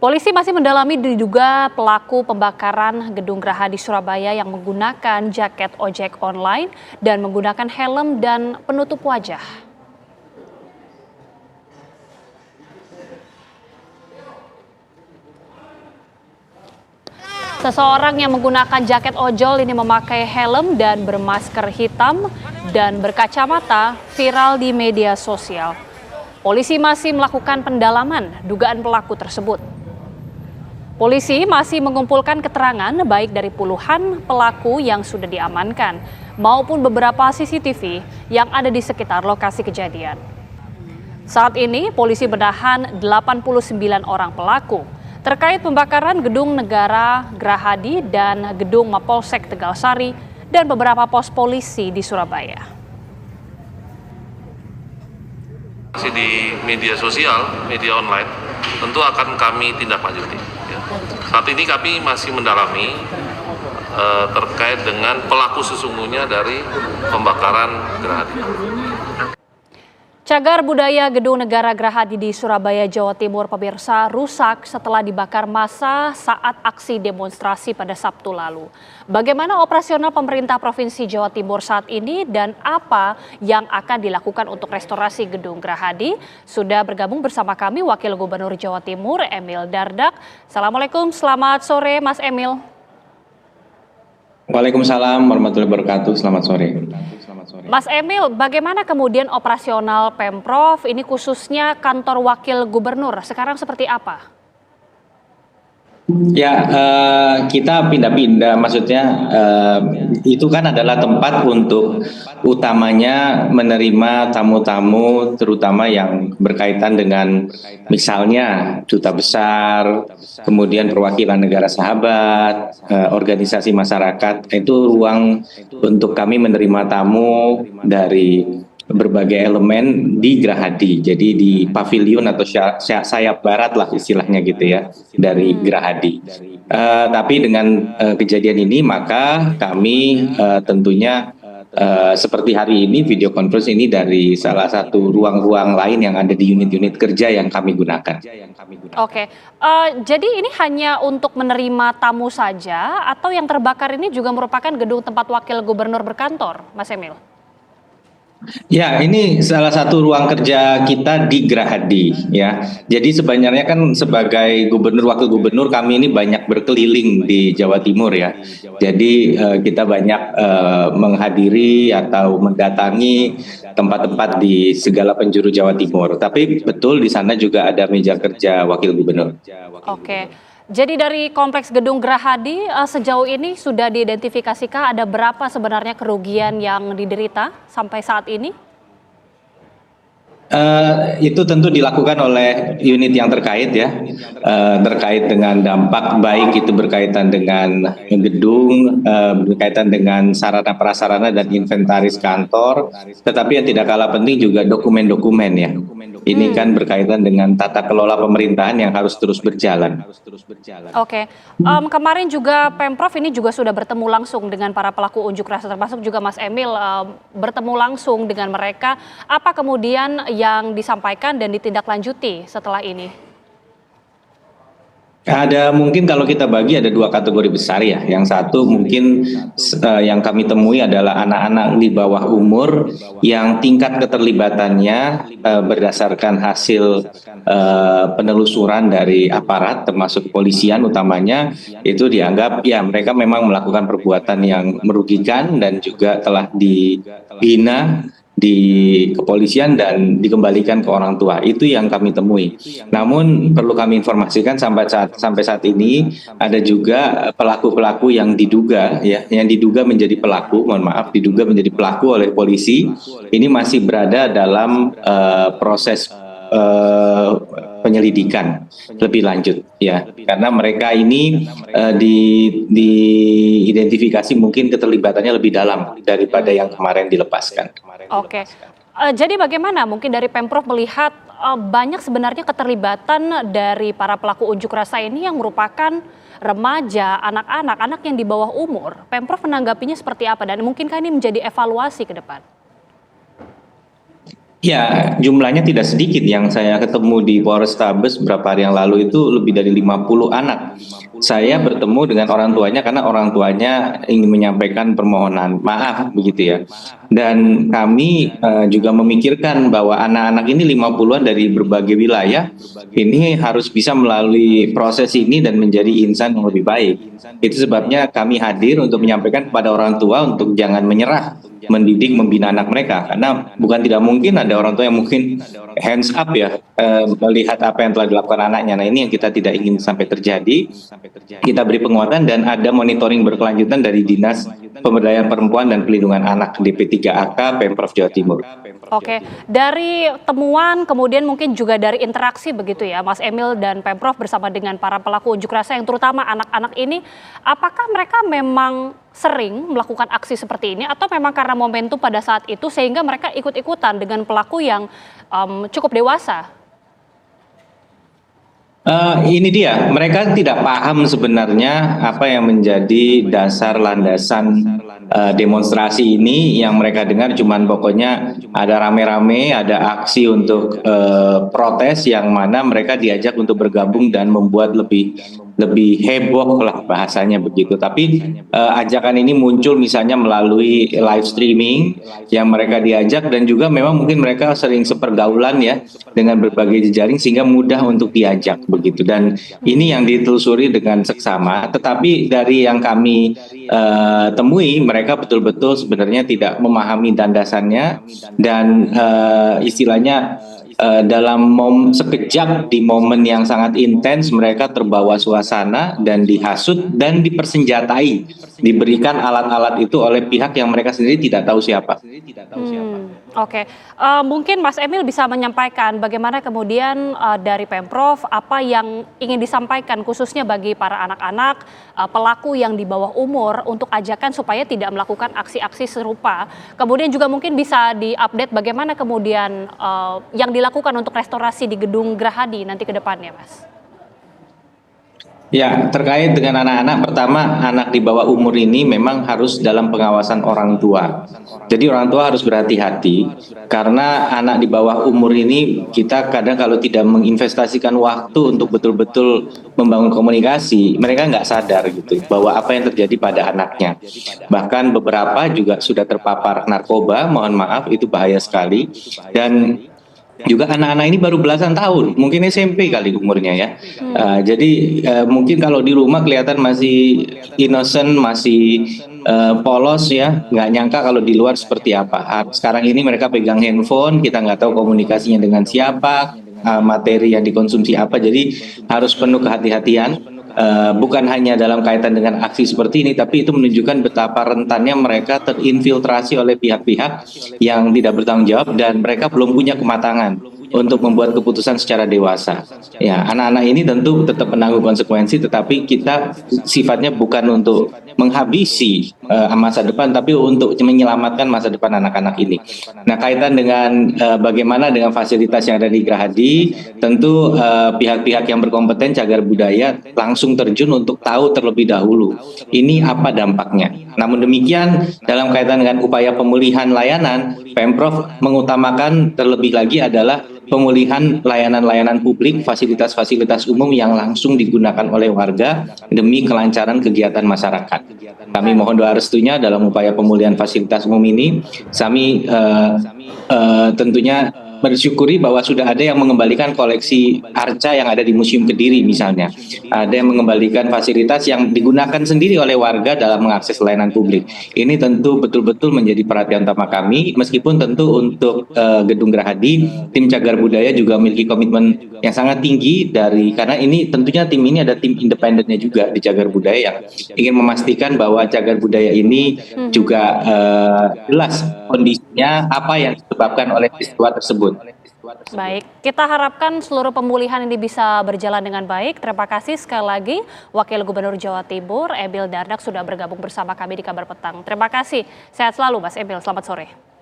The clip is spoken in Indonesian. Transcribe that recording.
Polisi masih mendalami diduga pelaku pembakaran gedung Geraha di Surabaya yang menggunakan jaket ojek online dan menggunakan helm dan penutup wajah. Seseorang yang menggunakan jaket ojol ini memakai helm dan bermasker hitam dan berkacamata viral di media sosial. Polisi masih melakukan pendalaman dugaan pelaku tersebut. Polisi masih mengumpulkan keterangan baik dari puluhan pelaku yang sudah diamankan maupun beberapa CCTV yang ada di sekitar lokasi kejadian. Saat ini polisi menahan 89 orang pelaku terkait pembakaran gedung negara Gerahadi dan gedung Mapolsek Tegalsari dan beberapa pos polisi di Surabaya. Masih di media sosial, media online, tentu akan kami tindak lanjuti. Ya. Saat ini kami masih mendalami terkait dengan pelaku sesungguhnya dari pembakaran Gerahadi. Cagar budaya Gedung Negara Gerahadi di Surabaya, Jawa Timur, pemirsa, rusak setelah dibakar massa saat aksi demonstrasi pada Sabtu lalu. Bagaimana operasional pemerintah Provinsi Jawa Timur saat ini dan apa yang akan dilakukan untuk restorasi Gedung Gerahadi? Sudah bergabung bersama kami Wakil Gubernur Jawa Timur, Emil Dardak. Assalamualaikum, selamat sore Mas Emil. Waalaikumsalam warahmatullahi wabarakatuh. Selamat sore. Mas Emil, bagaimana kemudian operasional Pemprov ini khususnya kantor Wakil Gubernur sekarang seperti apa? Ya, kita pindah-pindah, maksudnya itu kan adalah tempat untuk utamanya menerima tamu-tamu terutama yang berkaitan dengan misalnya duta besar, kemudian perwakilan negara sahabat, organisasi masyarakat. Itu ruang untuk kami menerima tamu dari berbagai elemen di Gerahadi, jadi di pavilion atau sayap barat lah istilahnya gitu ya dari Gerahadi. Tapi dengan kejadian ini maka kami tentunya seperti hari ini video conference ini dari salah satu ruang-ruang lain yang ada di unit-unit kerja yang kami gunakan. Oke, jadi ini hanya untuk menerima tamu saja atau yang terbakar ini juga merupakan gedung tempat Wakil Gubernur berkantor, Mas Emil? Ya, ini salah satu ruang kerja kita di Gerahadi ya. Jadi sebenarnya kan sebagai gubernur wakil gubernur kami ini banyak berkeliling di Jawa Timur ya. Jadi kita banyak menghadiri atau mendatangi tempat-tempat di segala penjuru Jawa Timur. Tapi betul di sana juga ada meja kerja wakil gubernur. Oke. Jadi dari kompleks gedung Gerahadi sejauh ini sudah diidentifikasikan ada berapa sebenarnya kerugian yang diderita sampai saat ini? Itu tentu dilakukan oleh unit yang terkait ya, terkait dengan dampak baik itu berkaitan dengan gedung, berkaitan dengan sarana prasarana dan inventaris kantor, tetapi yang tidak kalah penting juga dokumen-dokumen ya. Ini kan berkaitan dengan tata kelola pemerintahan yang harus terus berjalan. Oke, kemarin juga Pemprov ini juga sudah bertemu langsung dengan para pelaku unjuk rasa, termasuk juga Mas Emil bertemu langsung dengan mereka. Apa kemudian yang disampaikan dan ditindaklanjuti setelah ini? Ada mungkin kalau kita bagi ada dua kategori besar ya. Yang satu mungkin yang kami temui adalah anak-anak di bawah umur yang tingkat keterlibatannya berdasarkan hasil penelusuran dari aparat termasuk kepolisian utamanya itu dianggap ya mereka memang melakukan perbuatan yang merugikan dan juga telah dibina di kepolisian dan dikembalikan ke orang tua. Itu yang kami temui. Namun perlu kami informasikan sampai saat ini ada juga pelaku-pelaku yang diduga menjadi pelaku, diduga menjadi pelaku oleh polisi. Ini masih berada dalam proses penyelidikan lebih lanjut ya, karena mereka ini diidentifikasi mungkin keterlibatannya lebih dalam daripada yang kemarin dilepaskan. Oke, jadi bagaimana mungkin dari Pemprov melihat banyak sebenarnya keterlibatan dari para pelaku unjuk rasa ini yang merupakan remaja, anak-anak, anak yang di bawah umur. Pemprov menanggapinya seperti apa dan mungkinkah ini menjadi evaluasi ke depan? Ya, jumlahnya tidak sedikit yang saya ketemu di Polrestabes beberapa hari yang lalu itu lebih dari 50 anak. Saya bertemu dengan orang tuanya karena orang tuanya ingin menyampaikan permohonan maaf begitu ya. Dan kami juga memikirkan bahwa anak-anak ini 50-an dari berbagai wilayah ini harus bisa melalui proses ini dan menjadi insan yang lebih baik. Itu sebabnya kami hadir untuk menyampaikan kepada orang tua untuk jangan menyerah mendidik, membina anak mereka, karena bukan tidak mungkin ada orang tua yang mungkin hands up ya melihat apa yang telah dilakukan anaknya. Nah, ini yang kita tidak ingin sampai terjadi. Kita beri penguatan dan ada monitoring berkelanjutan dari Dinas Pemberdayaan Perempuan dan Pelindungan Anak DP3AK Pemprov Jawa Timur. Oke, dari temuan kemudian mungkin juga dari interaksi begitu ya Mas Emil dan Pemprov bersama dengan para pelaku unjuk rasa yang terutama anak-anak ini, apakah mereka memang sering melakukan aksi seperti ini atau memang karena momentum pada saat itu sehingga mereka ikut-ikutan dengan pelaku yang cukup dewasa? Ini dia, mereka tidak paham sebenarnya apa yang menjadi dasar landasan demonstrasi ini. Yang mereka dengar cuman pokoknya ada rame-rame, ada aksi untuk protes yang mana mereka diajak untuk bergabung dan membuat lebih heboh lah bahasanya begitu. Tapi ajakan ini muncul misalnya melalui live streaming yang mereka diajak dan juga memang mungkin mereka sering sepergaulan ya dengan berbagai jejaring sehingga mudah untuk diajak begitu. Dan ini yang ditelusuri dengan seksama. Tetapi dari yang kami temui mereka betul-betul sebenarnya tidak memahami landasannya dan istilahnya dalam sekejap di momen yang sangat intens mereka terbawa suasana dan dihasut dan dipersenjatai, diberikan alat-alat itu oleh pihak yang mereka sendiri tidak tahu siapa. Oke, mungkin Mas Emil bisa menyampaikan bagaimana kemudian dari Pemprov apa yang ingin disampaikan khususnya bagi para anak-anak pelaku yang di bawah umur untuk ajakan supaya tidak melakukan aksi-aksi serupa. Kemudian juga mungkin bisa diupdate bagaimana kemudian yang dilakukan untuk restorasi di Gedung Gerahadi nanti ke depannya, Mas. Ya, terkait dengan anak-anak, pertama anak di bawah umur ini memang harus dalam pengawasan orang tua. Jadi orang tua harus berhati-hati karena anak di bawah umur ini kita kadang kalau tidak menginvestasikan waktu untuk betul-betul membangun komunikasi, mereka nggak sadar gitu bahwa apa yang terjadi pada anaknya. Bahkan beberapa juga sudah terpapar narkoba, mohon maaf itu bahaya sekali. Dan juga anak-anak ini baru belasan tahun, mungkin SMP kali umurnya ya. Jadi mungkin kalau di rumah kelihatan masih innocent, masih polos ya, nggak nyangka kalau di luar seperti apa. Sekarang ini mereka pegang handphone, kita nggak tahu komunikasinya dengan siapa, materi yang dikonsumsi apa, jadi harus penuh kehati-hatian. Bukan hanya dalam kaitan dengan aksi seperti ini, tapi itu menunjukkan betapa rentannya mereka terinfiltrasi oleh pihak-pihak yang tidak bertanggung jawab dan mereka belum punya kematangan untuk membuat keputusan secara dewasa. Ya, anak-anak ini tentu tetap menanggung konsekuensi, tetapi kita sifatnya bukan untuk menghabisi masa depan, tapi untuk menyelamatkan masa depan anak-anak ini. Nah, kaitan dengan bagaimana dengan fasilitas yang ada di Gerahadi, tentu pihak-pihak yang berkompeten cagar budaya langsung terjun untuk tahu terlebih dahulu ini apa dampaknya. Namun demikian, dalam kaitan dengan upaya pemulihan layanan, Pemprov mengutamakan terlebih lagi adalah pemulihan layanan-layanan publik, fasilitas-fasilitas umum yang langsung digunakan oleh warga demi kelancaran kegiatan masyarakat. Kami mohon doa restunya dalam upaya pemulihan fasilitas umum ini. Kami tentunya bersyukuri bahwa sudah ada yang mengembalikan koleksi arca yang ada di Museum Kediri misalnya. Ada yang mengembalikan fasilitas yang digunakan sendiri oleh warga dalam mengakses layanan publik. Ini tentu betul-betul menjadi perhatian utama kami, meskipun tentu untuk Gedung Gerahadi, tim cagar budaya juga memiliki komitmen yang sangat tinggi karena ini tentunya tim ini ada tim independennya juga di cagar budaya yang ingin memastikan bahwa cagar budaya ini juga jelas kondisinya apa yang disebabkan oleh peristiwa tersebut. Baik, kita harapkan seluruh pemulihan ini bisa berjalan dengan baik. Terima kasih sekali lagi Wakil Gubernur Jawa Timur Emil Dardak sudah bergabung bersama kami di Kabar Petang. Terima kasih, sehat selalu Mas Emil, selamat sore.